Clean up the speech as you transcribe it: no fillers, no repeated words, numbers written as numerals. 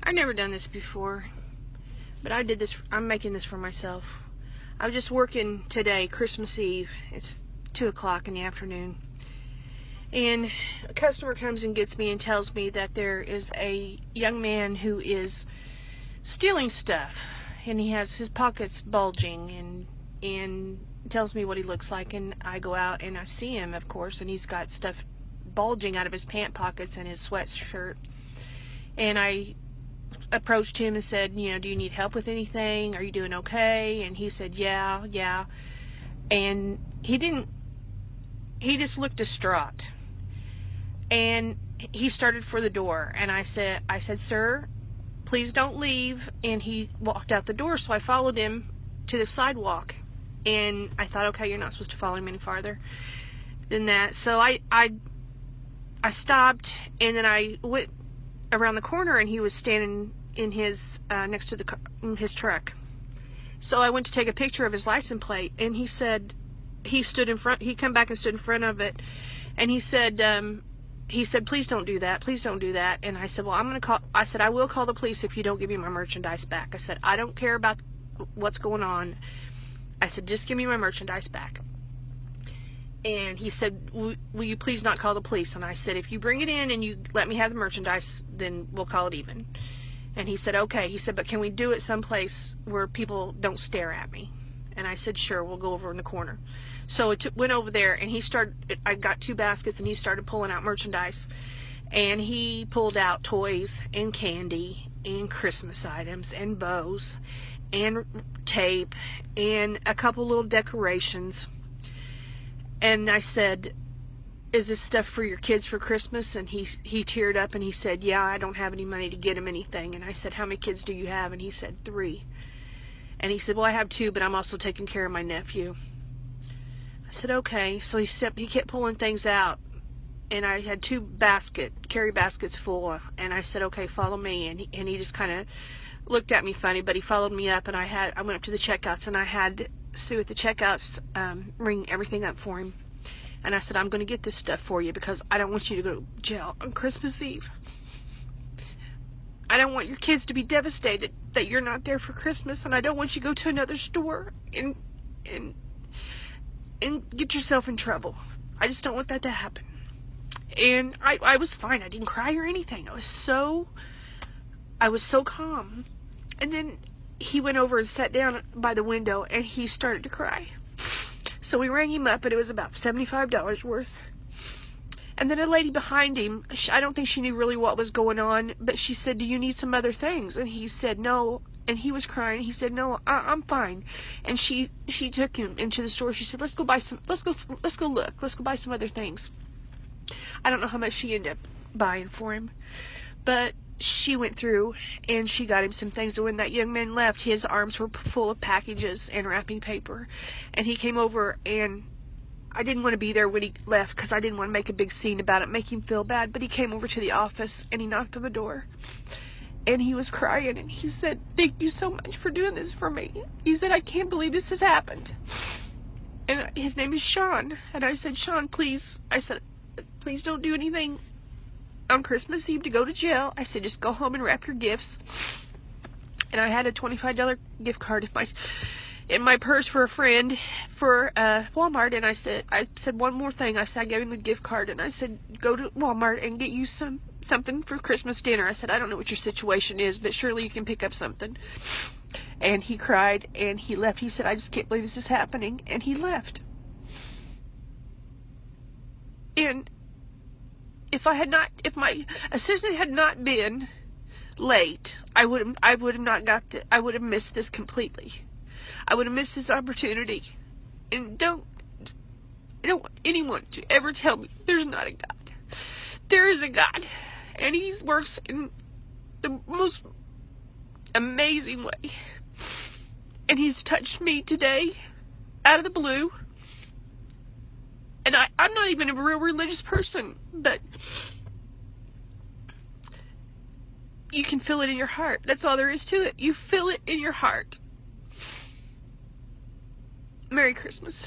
I've never done this before, but I did this. I'm making this for myself. I was just working today, Christmas Eve. It's 2 o'clock in the afternoon. And a customer comes and gets me and tells me that there is a young man who is stealing stuff. And he has his pockets bulging and tells me what he looks like. And I go out and I see him, of course, and he's got stuff bulging out of his pant pockets and his sweatshirt. And I approached him and said, do you need help with anything? Are you doing okay? And he said, yeah. And he just looked distraught. And he started for the door. And I said, sir, please don't leave. And he walked out the door. So I followed him to the sidewalk. And I thought, okay, you're not supposed to follow him any farther than that. So I stopped, and then I went around the corner, and he was standing in his next to in his truck. So I went to take a picture of his license plate, and he said he stood in front. He come back and stood in front of it, and he said, please don't do that. Please don't do that. And I said, well, I said, I will call the police if you don't give me my merchandise back. I said, I don't care about what's going on. I said, just give me my merchandise back. And he said, will you please not call the police? And I said, if you bring it in and you let me have the merchandise, then we'll call it even. And he said, okay. He said, but can we do it someplace where people don't stare at me? And I said, sure, we'll go over in the corner. So it went over there, and I got 2 baskets, and he started pulling out merchandise. And he pulled out toys and candy and Christmas items and bows and tape and a couple little decorations. And I said, is this stuff for your kids for Christmas? And he teared up and he said, yeah, I don't have any money to get them anything. And I said, how many kids do you have? And he said, 3. And he said, well, I have 2, but I'm also taking care of my nephew. I said, okay. So he kept pulling things out, and I had 2 carry baskets full. And I said, okay, follow me. And he just kind of looked at me funny, but he followed me up, and I went up to the checkouts, and I had Sue at the checkouts ring everything up for him. And I said, I'm going to get this stuff for you because I don't want you to go to jail on Christmas Eve. I don't want your kids to be devastated that you're not there for Christmas, and I don't want you to go to another store and get yourself in trouble. I just don't want that to happen. And I was fine. I didn't cry or anything. I was so calm. And then he went over and sat down by the window, and he started to cry. So we rang him up, and it was about $75 worth. And then a lady behind him, I don't think she knew really what was going on, but she said, do you need some other things? And he said, no. And he was crying. He said, no, I'm fine. And she took him into the store. She said, let's go buy some, let's go look. Let's go buy some other things. I don't know how much she ended up buying for him, but she went through and she got him some things. And when that young man left, his arms were full of packages and wrapping paper. And he came over, and I didn't want to be there when he left because I didn't want to make a big scene about it, make him feel bad. But he came over to the office, and he knocked on the door, and he was crying, and he said, thank you so much for doing this for me. He said, I can't believe this has happened. And his name is Sean. And I said, Sean, please. I said, please don't do anything on Christmas Eve to go to jail. I said, just go home and wrap your gifts. And I had a $25 gift card in my purse for a friend for Walmart. And I said one more thing. I said, I gave him a gift card, and I said, go to Walmart and get you something for Christmas dinner. I said, I don't know what your situation is, but surely you can pick up something. And he cried, and he left. He said, I just can't believe this is happening. And he left. And if my assistant had not been late, I would have missed this completely. I would have missed this opportunity. And I don't want anyone to ever tell me there's not a God. There is a God, and He works in the most amazing way. And He's touched me today out of the blue. And I'm not even a real religious person, but you can feel it in your heart. That's all there is to it. You feel it in your heart. Merry Christmas.